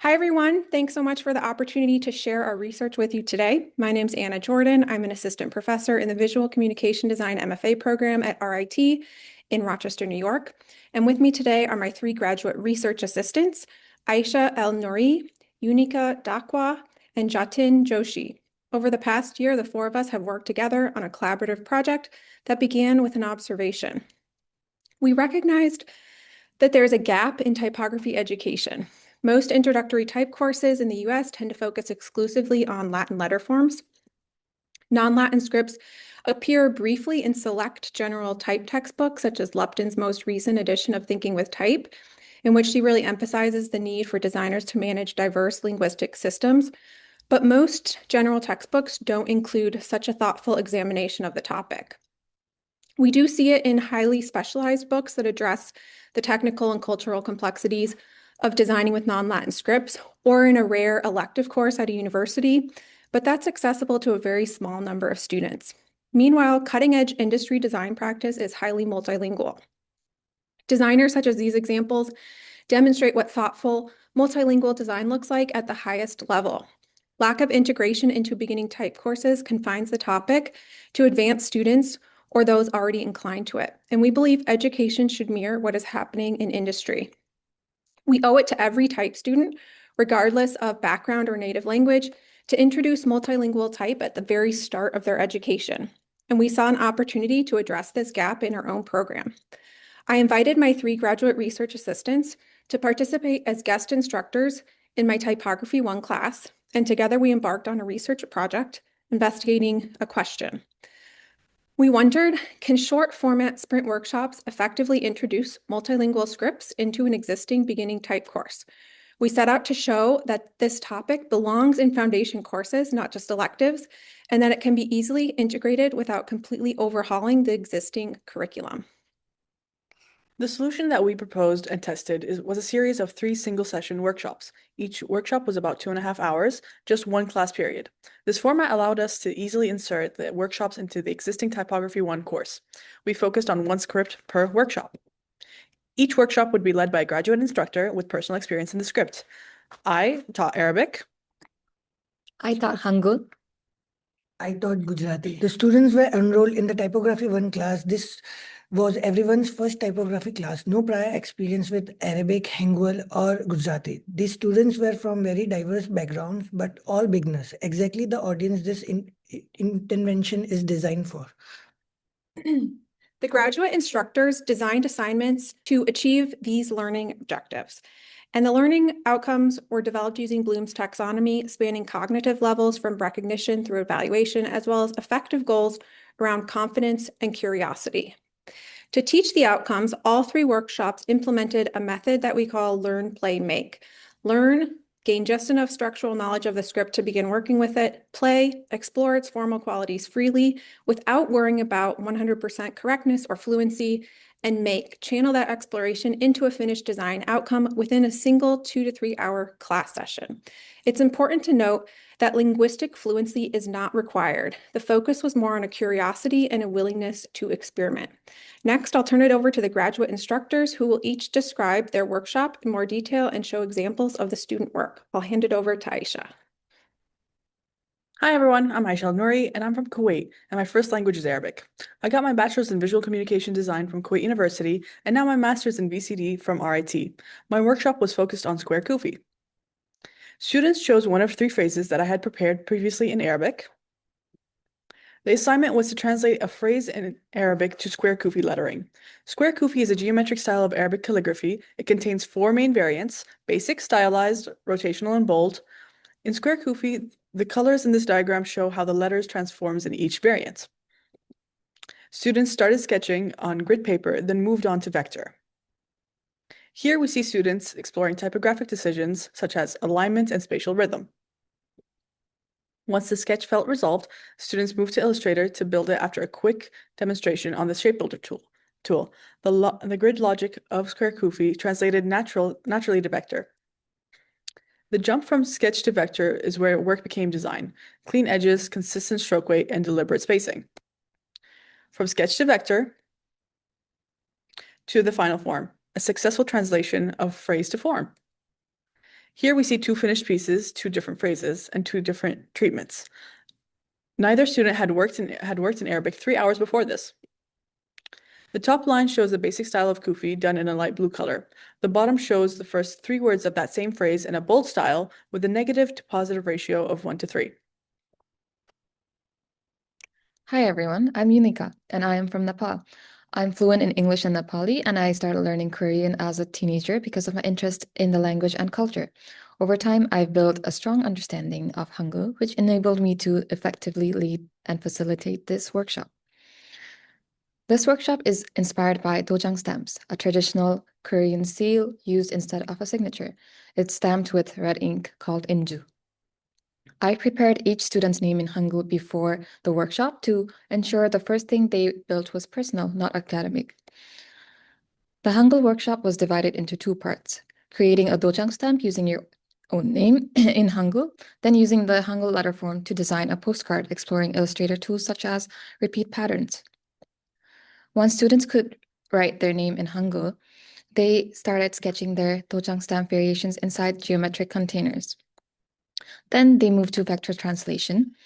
Hi, everyone. Thanks so much for the opportunity to share our research with you today. My name's Anna Jordan. I'm an assistant professor in the Visual Communication Design MFA program at RIT in Rochester, New York. And with me today are my three graduate research assistants, Aisha El Nouri, Unika Dakwa, and Jatin Joshi. Over the past year, the four of us have worked together on a collaborative project that began with an observation. We recognized that there is a gap in typography education. Most introductory type courses in the US tend to focus exclusively on Latin letter forms. Non-Latin scripts appear briefly in select general type textbooks, such as Lupton's most recent edition of Thinking with Type, in which she really emphasizes the need for designers to manage diverse linguistic systems. But most general textbooks don't include such a thoughtful examination of the topic. We do see it in highly specialized books that address the technical and cultural complexities of designing with non-Latin scripts, or in a rare elective course at a university, but that's accessible to a very small number of students. Meanwhile, cutting-edge industry design practice is highly multilingual. Designers such as these examples demonstrate what thoughtful, multilingual design looks like at the highest level. Lack of integration into beginning type courses confines the topic to advanced students or those already inclined to it. And we believe education should mirror what is happening in industry. We owe it to every type student, regardless of background or native language, to introduce multilingual type at the very start of their education. And we saw an opportunity to address this gap in our own program. I invited my three graduate research assistants to participate as guest instructors in my Typography 1 class, and together we embarked on a research project investigating a question. We wondered, can short format sprint workshops effectively introduce multilingual scripts into an existing beginning type course? We set out to show that this topic belongs in foundation courses, not just electives, and that it can be easily integrated without completely overhauling the existing curriculum. The solution that we proposed and tested was a series of 3 single-session workshops. Each workshop was about 2.5 hours, just one class period. This format allowed us to easily insert the workshops into the existing Typography 1 course. We focused on one script per workshop. Each workshop would be led by a graduate instructor with personal experience in the script. I taught Arabic. I taught Hangul. I taught Gujarati. The students were enrolled in the Typography 1 class. This was everyone's first typography class. No prior experience with Arabic, Hangul, or Gujarati. These students were from very diverse backgrounds, but all beginners. Exactly the audience this intervention is designed for. The graduate instructors designed assignments to achieve these learning objectives. And the learning outcomes were developed using Bloom's taxonomy, spanning cognitive levels from recognition through evaluation, as well as affective goals around confidence and curiosity. To teach the outcomes, all three workshops implemented a method that we call learn, play, make. Learn, gain just enough structural knowledge of the script to begin working with it. Play, explore its formal qualities freely without worrying about 100% correctness or fluency. And make, channel that exploration into a finished design outcome within a single 2 to 3 hour class session. It's important to note that linguistic fluency is not required. The focus was more on a curiosity and a willingness to experiment. Next, I'll turn it over to the graduate instructors who will each describe their workshop in more detail and show examples of the student work. I'll hand it over to Aisha. Hi everyone, I'm Aisha El Nouri and I'm from Kuwait, and my first language is Arabic. I got my bachelor's in visual communication design from Kuwait University and now my master's in VCD from RIT. My workshop was focused on square kufi. Students chose one of 3 phrases that I had prepared previously in Arabic. The assignment was to translate a phrase in Arabic to square kufi lettering. Square kufi is a geometric style of Arabic calligraphy. It contains 4 main variants: basic, stylized, rotational, and bold. In square kufi, the colors in this diagram show how the letters transforms in each variant. Students started sketching on grid paper, then moved on to vector. Here we see students exploring typographic decisions such as alignment and spatial rhythm. Once the sketch felt resolved, students moved to Illustrator to build it after a quick demonstration on the Shape Builder tool. The grid logic of square kufi translated naturally to vector. The jump from sketch to vector is where work became design: clean edges, consistent stroke weight, and deliberate spacing. From sketch to vector to the final form, a successful translation of phrase to form. Here we see two finished pieces, two different phrases, and two different treatments. Neither student had worked in Arabic 3 hours before this. The top line shows the basic style of kufi done in a light blue color. The bottom shows the first 3 words of that same phrase in a bold style with a negative to positive ratio of 1 to 3. Hi everyone, I'm Unika and I am from Nepal. I'm fluent in English and Nepali, and I started learning Korean as a teenager because of my interest in the language and culture. Over time, I've built a strong understanding of Hangul, which enabled me to effectively lead and facilitate this workshop. This workshop is inspired by dojang stamps, a traditional Korean seal used instead of a signature. It's stamped with red ink called inju. I prepared each student's name in Hangul before the workshop to ensure the first thing they built was personal, not academic. The Hangul workshop was divided into 2 parts: creating a dojang stamp using your own name in Hangul, then using the Hangul letter form to design a postcard exploring Illustrator tools such as repeat patterns. Once students could write their name in Hangul, they started sketching their dojang stamp variations inside geometric containers. Then they moved to vector translation.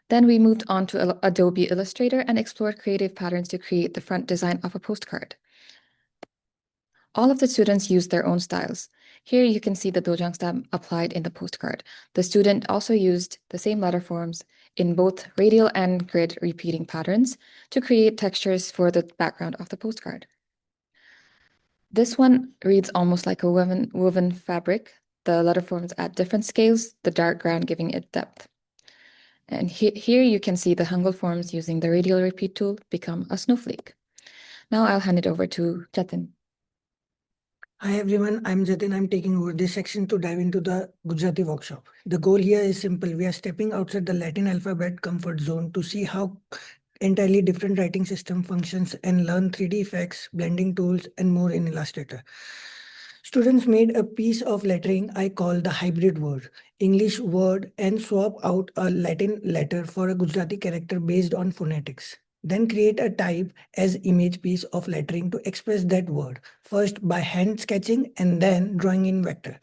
Then we moved on to Adobe Illustrator and explored creative patterns to create the front design of a postcard. All of the students used their own styles. Here you can see the dojang stamp applied in the postcard. The student also used the same letter forms in both radial and grid repeating patterns to create textures for the background of the postcard. This one reads almost like a woven fabric. The letter forms at different scales, the dark ground giving it depth. And here you can see the Hangul forms using the radial repeat tool become a snowflake. Now I'll hand it over to Jatin. Hi everyone, I'm Jatin. I'm taking over this section to dive into the Gujarati workshop. The goal here is simple. We are stepping outside the Latin alphabet comfort zone to see how entirely different writing system functions and learn 3D effects, blending tools, and more in Illustrator. Students made a piece of lettering I call the hybrid word, English word, and swap out a Latin letter for a Gujarati character based on phonetics. Then create a type as image piece of lettering to express that word, first by hand sketching and then drawing in vector.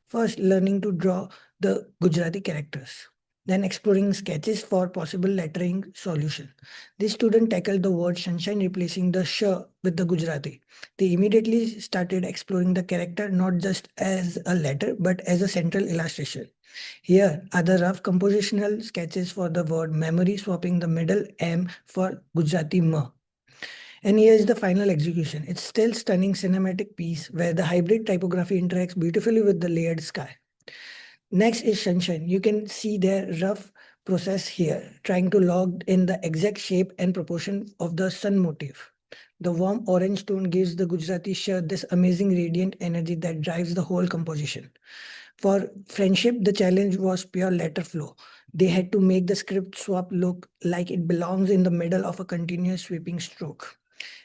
First learning to draw the Gujarati characters, then exploring sketches for possible lettering solution. This student tackled the word sunshine, replacing the sh with the Gujarati. They immediately started exploring the character not just as a letter but as a central illustration. Here are the rough compositional sketches for the word memory, swapping the middle M for Gujarati ma. And here is the final execution. It's still stunning cinematic piece where the hybrid typography interacts beautifully with the layered sky. Next is sunshine. You can see their rough process here, trying to log in the exact shape and proportion of the sun motif. The warm orange tone gives the Gujarati shirt this amazing radiant energy that drives the whole composition. For friendship, the challenge was pure letter flow. They had to make the script swap look like it belongs in the middle of a continuous sweeping stroke.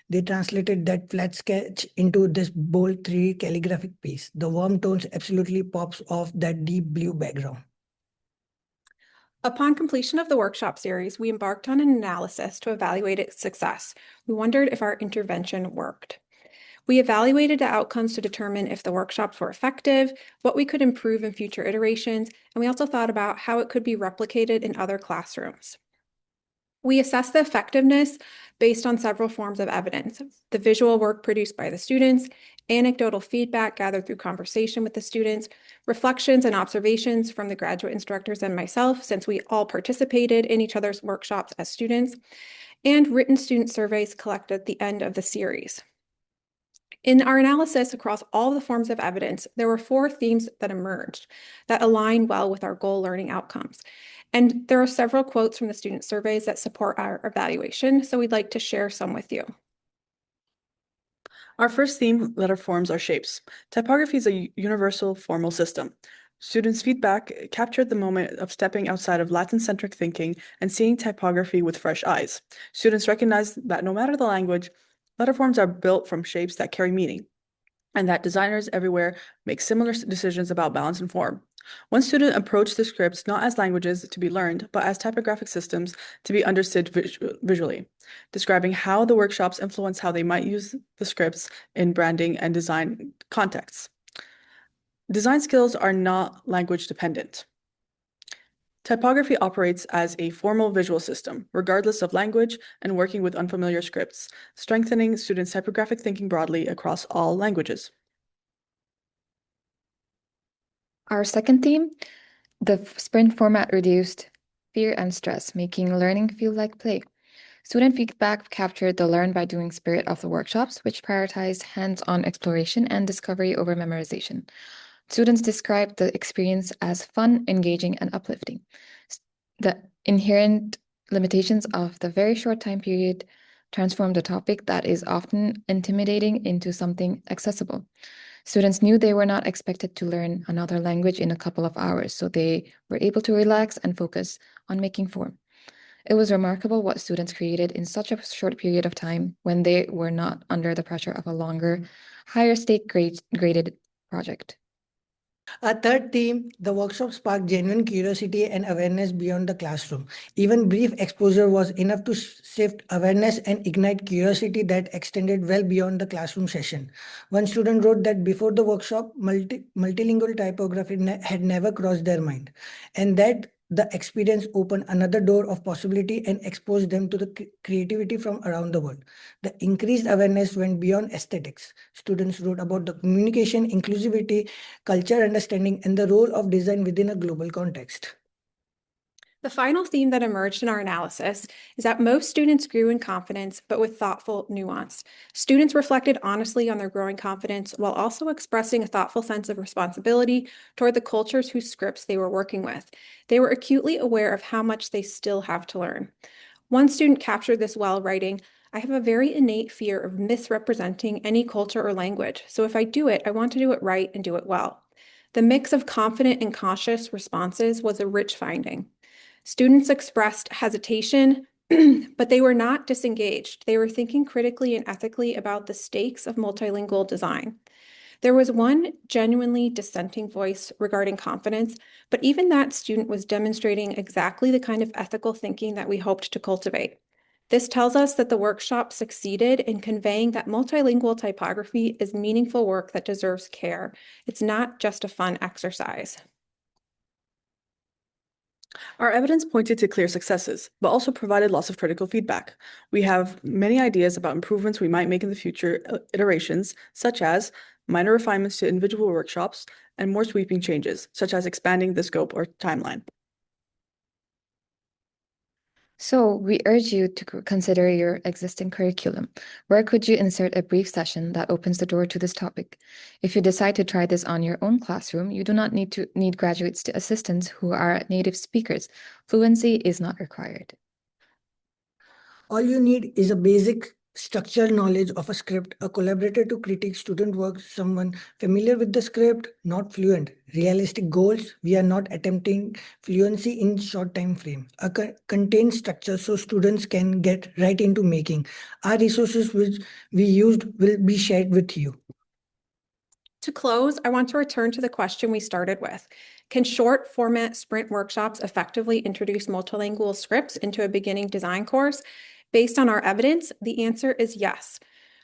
They translated that flat sketch into this bold 3D calligraphic piece. The warm tones absolutely pops off that deep blue background. Upon completion of the workshop series, we embarked on an analysis to evaluate its success. We wondered if our intervention worked. We evaluated the outcomes to determine if the workshops were effective, what we could improve in future iterations, and we also thought about how it could be replicated in other classrooms. We assessed the effectiveness based on several forms of evidence: the visual work produced by the students, anecdotal feedback gathered through conversation with the students, reflections and observations from the graduate instructors and myself, since we all participated in each other's workshops as students, and written student surveys collected at the end of the series. In our analysis across all the forms of evidence, there were 4 themes that emerged that align well with our goal learning outcomes. And there are several quotes from the student surveys that support our evaluation, so we'd like to share some with you. Our first theme, letter forms, are shapes. Typography is a universal formal system. Students' feedback captured the moment of stepping outside of Latin-centric thinking and seeing typography with fresh eyes. Students recognized that no matter the language, letter forms are built from shapes that carry meaning, and that designers everywhere make similar decisions about balance and form. One student approached the scripts not as languages to be learned, but as typographic systems to be understood visually, describing how the workshops influence how they might use the scripts in branding and design contexts. Design skills are not language dependent. Typography operates as a formal visual system, regardless of language and working with unfamiliar scripts, strengthening students' typographic thinking broadly across all languages. Our second theme, the sprint format reduced fear and stress, making learning feel like play. Student feedback captured the learn by doing spirit of the workshops, which prioritized hands-on exploration and discovery over memorization. Students described the experience as fun, engaging, and uplifting. The inherent limitations of the very short time period transformed a topic that is often intimidating into something accessible. Students knew they were not expected to learn another language in a couple of hours, so they were able to relax and focus on making form. It was remarkable what students created in such a short period of time when they were not under the pressure of a longer, higher stake graded project. Our third theme, the workshop sparked genuine curiosity and awareness beyond the classroom. Even brief exposure was enough to shift awareness and ignite curiosity that extended well beyond the classroom session. One student wrote that before the workshop, multilingual typography had never crossed their mind, and that the experience opened another door of possibility and exposed them to the creativity from around the world. The increased awareness went beyond aesthetics. Students wrote about the communication, inclusivity, culture understanding, and the role of design within a global context. The final theme that emerged in our analysis is that most students grew in confidence, but with thoughtful nuance. Students reflected honestly on their growing confidence while also expressing a thoughtful sense of responsibility toward the cultures whose scripts they were working with. They were acutely aware of how much they still have to learn. One student captured this while writing, "I have a very innate fear of misrepresenting any culture or language, so if I do it, I want to do it right and do it well." The mix of confident and cautious responses was a rich finding. Students expressed hesitation, but they were not disengaged. They were thinking critically and ethically about the stakes of multilingual design. There was one genuinely dissenting voice regarding confidence, but even that student was demonstrating exactly the kind of ethical thinking that we hoped to cultivate. This tells us that the workshop succeeded in conveying that multilingual typography is meaningful work that deserves care. It's not just a fun exercise. Our evidence pointed to clear successes, but also provided lots of critical feedback. We have many ideas about improvements we might make in the future iterations, such as minor refinements to individual workshops and more sweeping changes, such as expanding the scope or timeline. So we urge you to consider your existing curriculum. Where could you insert a brief session that opens the door to this topic? If you decide to try this on your own classroom, you do not need graduates to assistants who are native speakers. Fluency is not required. All you need is a basic structural knowledge of a script, a collaborator to critique student work, someone familiar with the script, not fluent. Realistic goals, we are not attempting fluency in short time frame. A contained structure so students can get right into making. Our resources which we used will be shared with you. To close, I want to return to the question we started with. Can short format sprint workshops effectively introduce multilingual scripts into a beginning design course? Based on our evidence, the answer is yes.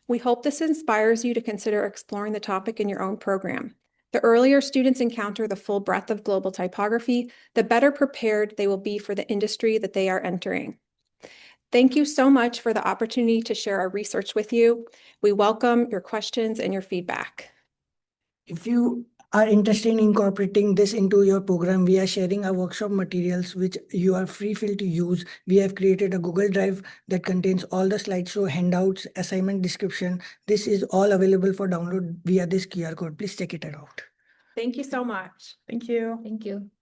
We hope this inspires you to consider exploring the topic in your own program. The earlier students encounter the full breadth of global typography, the better prepared they will be for the industry that they are entering. Thank you so much for the opportunity to share our research with you. We welcome your questions and your feedback. If you are interested in incorporating this into your program, we are sharing our workshop materials, which you are free to use. We have created a Google Drive that contains all the slideshow, handouts, assignment description. This is all available for download via this QR code. Please check it out. Thank you so much. Thank you. Thank you.